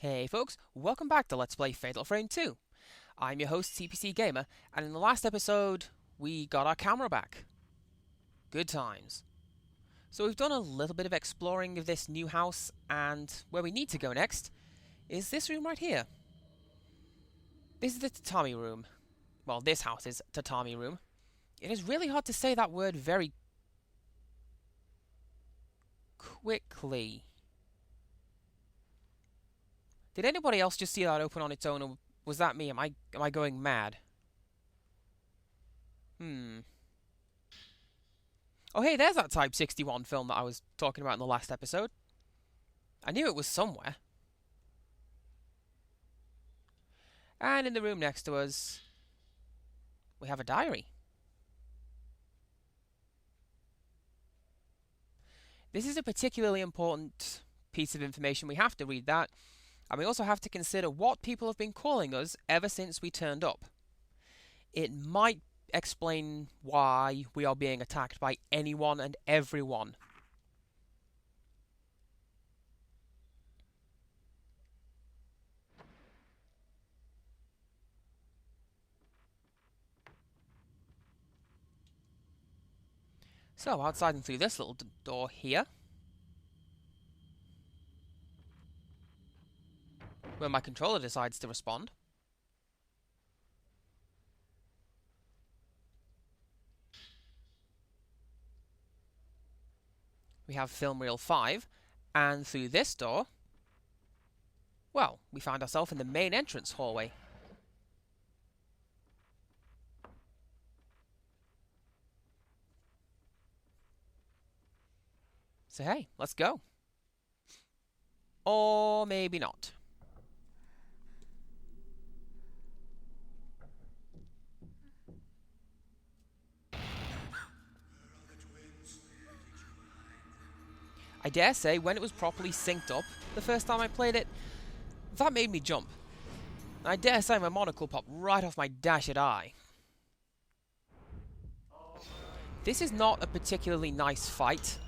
Hey folks, welcome back to Let's Play Fatal Frame 2. I'm your host CPC Gamer, and in the last episode we got our camera back. Good times. So we've done a little bit of exploring of this new house, and where we need to go next is this room right here. This is the tatami room. Well, this house is tatami room. It is really hard to say that word very quickly. Did anybody else just see that open on its own, or was that me? Am I going mad? Oh hey, there's that Type 61 film that I was talking about in the last episode. I knew it was somewhere. And in the room next to us, we have a diary. This is a particularly important piece of information. We have to read that. And we also have to consider what people have been calling us ever since we turned up. It might explain why we are being attacked by anyone and everyone. So, outside and through this little door here, where my controller decides to respond. We have film reel 5, and through this door, well, we find ourselves in the main entrance hallway. So hey, let's go. Or maybe not. I dare say, when it was properly synced up the first time I played it, that made me jump. And I dare say my monocle popped right off my dashed eye. This is not a particularly nice fight.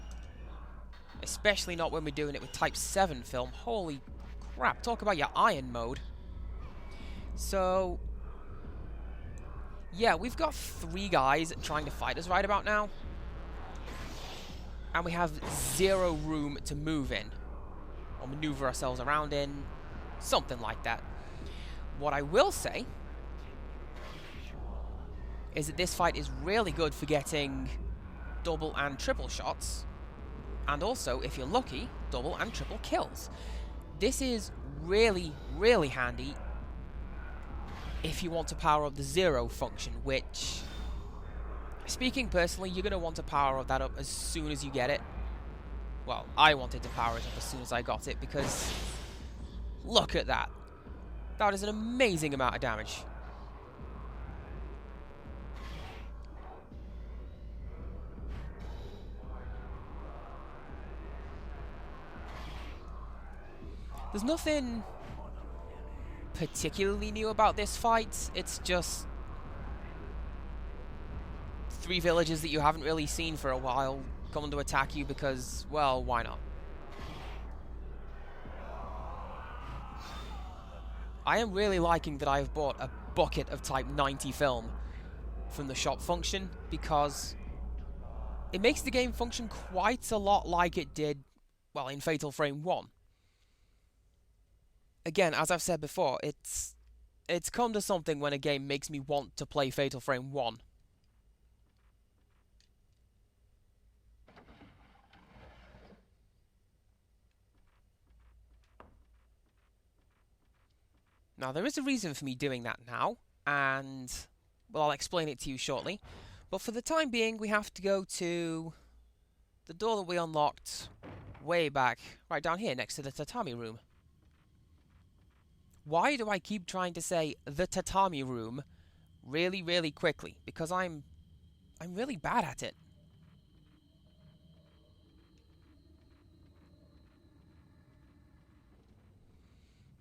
Especially not when we're doing it with Type 7 film. Holy crap, talk about your iron mode. So, yeah, we've got 3 guys trying to fight us right about now. And we have 0 room to move in. Or maneuver ourselves around in. Something like that. What I will say is that this fight is really good for getting double and triple shots. And also, if you're lucky, double and triple kills. This is really, really handy if you want to power up the 0 function, which, speaking personally, you're going to want to power that up as soon as you get it. Well, I wanted to power it up as soon as I got it, because look at that. That is an amazing amount of damage. There's nothing particularly new about this fight. It's just 3 villagers that you haven't really seen for a while coming to attack you because, well, why not? I am really liking that I've bought a bucket of Type 90 film from the shop function, because it makes the game function quite a lot like it did, well, in Fatal Frame 1. Again, as I've said before, it's come to something when a game makes me want to play Fatal Frame 1. Now, there is a reason for me doing that now, and, well, I'll explain it to you shortly. But for the time being, we have to go to the door that we unlocked way back, right down here, next to the tatami room. Why do I keep trying to say the tatami room really, really quickly? Because I'm really bad at it.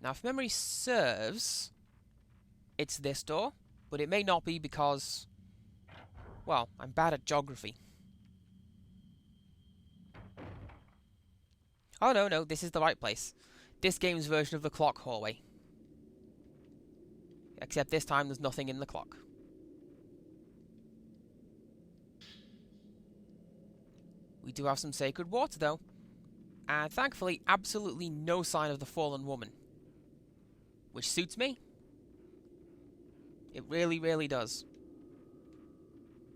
Now, if memory serves, it's this door, but it may not be because, well, I'm bad at geography. Oh, no, this is the right place. this game's version of the clock hallway. Except this time there's nothing in the clock. We do have some sacred water though. And thankfully, absolutely no sign of the fallen woman. Which suits me. It really, really does.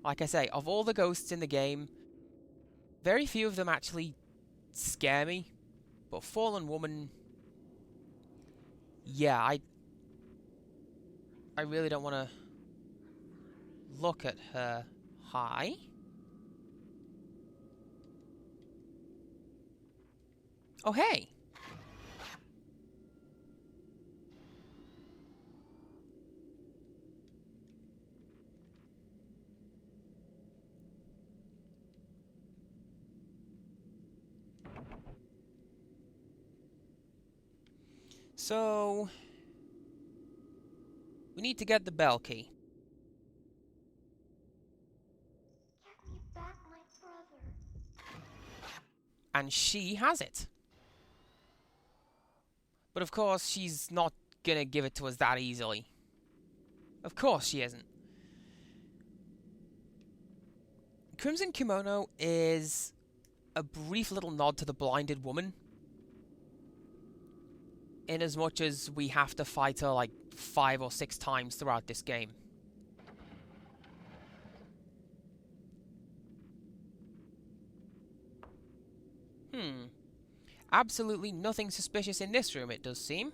Like I say, of all the ghosts in the game, very few of them actually scare me. But fallen woman... yeah, I really don't want to look at her. Hi? Oh, hey! So... we need to get the bell key. Get me back my brother. And she has it. But of course, she's not gonna give it to us that easily. Of course she isn't. Crimson Kimono is a brief little nod to the blinded woman. In as much as we have to fight her like 5 or 6 times throughout this game. Absolutely nothing suspicious in this room, it does seem.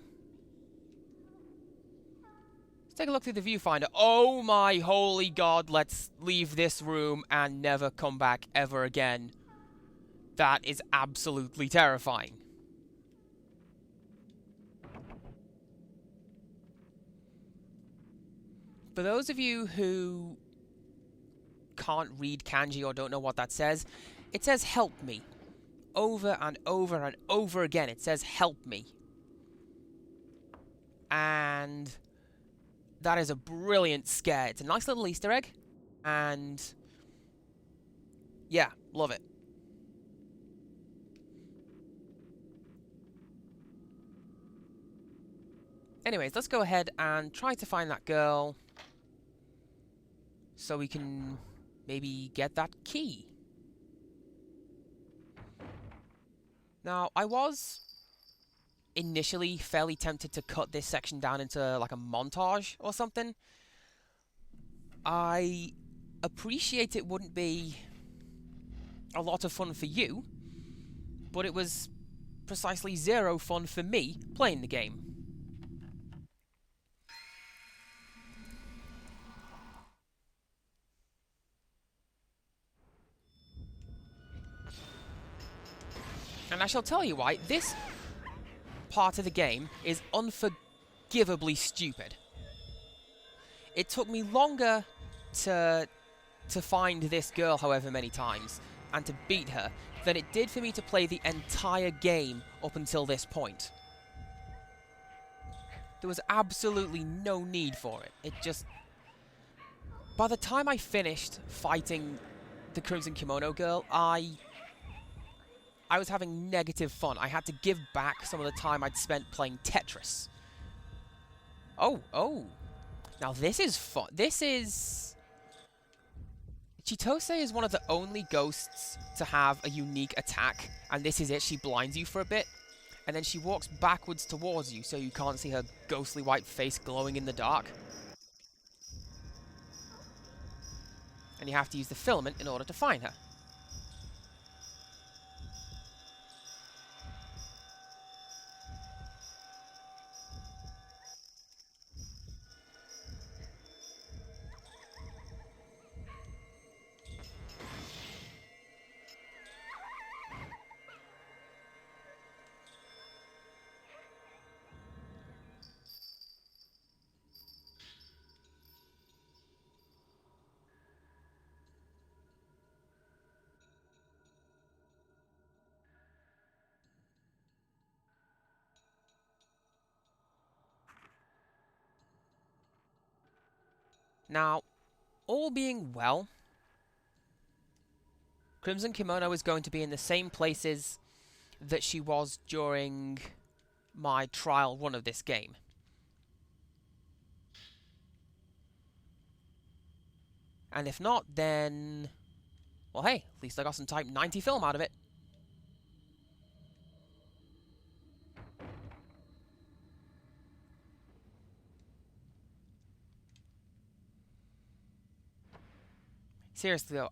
Let's take a look through the viewfinder. Oh my holy god, let's leave this room and never come back ever again. That is absolutely terrifying. For those of you who can't read kanji or don't know what that says, it says help me. Over and over and over again, it says help me. And that is a brilliant scare. It's a nice little Easter egg. And yeah, love it. Anyways, let's go ahead and try to find that girl so we can maybe get that key. Now, I was initially fairly tempted to cut this section down into like a montage or something. I appreciate it wouldn't be a lot of fun for you, but it was precisely 0 fun for me playing the game. And I shall tell you why. This part of the game is unforgivably stupid. It took me longer to find this girl however many times and to beat her than it did for me to play the entire game up until this point. There was absolutely no need for it. It just... by the time I finished fighting the Crimson Kimono girl, I was having negative fun. I had to give back some of the time I'd spent playing Tetris. Oh. Now this is fun. This is... Chitose is one of the only ghosts to have a unique attack, and this is it. She blinds you for a bit, and then she walks backwards towards you so you can't see her ghostly white face glowing in the dark. And you have to use the filament in order to find her. Now, all being well, Crimson Kimono is going to be in the same places that she was during my trial run of this game. And if not, then... well, hey, at least I got some Type 90 film out of it. Seriously though,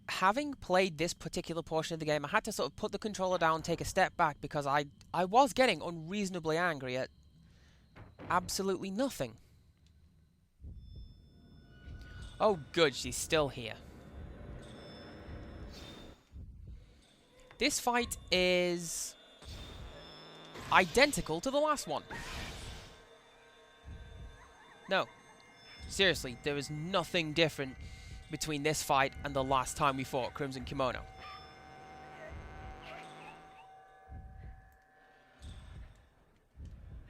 having played this particular portion of the game, I had to sort of put the controller down, take a step back, because I was getting unreasonably angry at absolutely nothing. Oh good, she's still here. This fight is identical to the last one. No. Seriously, there is nothing different between this fight and the last time we fought Crimson Kimono.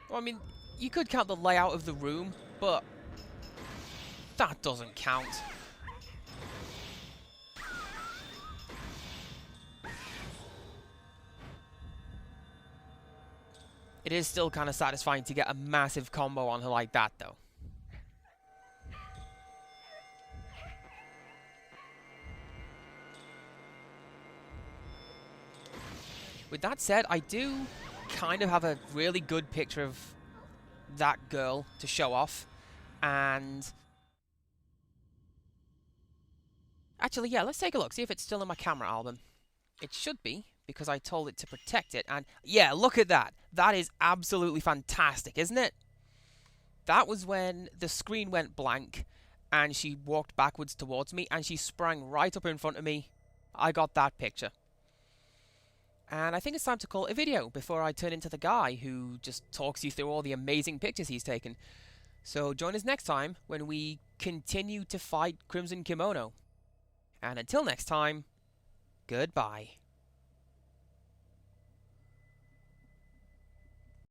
Well, I mean, you could count the layout of the room, but that doesn't count. It is still kind of satisfying to get a massive combo on her like that, though. With that said, I do kind of have a really good picture of that girl to show off. And... actually, yeah, let's take a look. See if it's still in my camera album. It should be, because I told it to protect it. And yeah, look at that. That is absolutely fantastic, isn't it? That was when the screen went blank and she walked backwards towards me and she sprang right up in front of me. I got that picture. And I think it's time to call it a video before I turn into the guy who just talks you through all the amazing pictures he's taken. So join us next time when we continue to fight Crimson Kimono. And until next time, goodbye.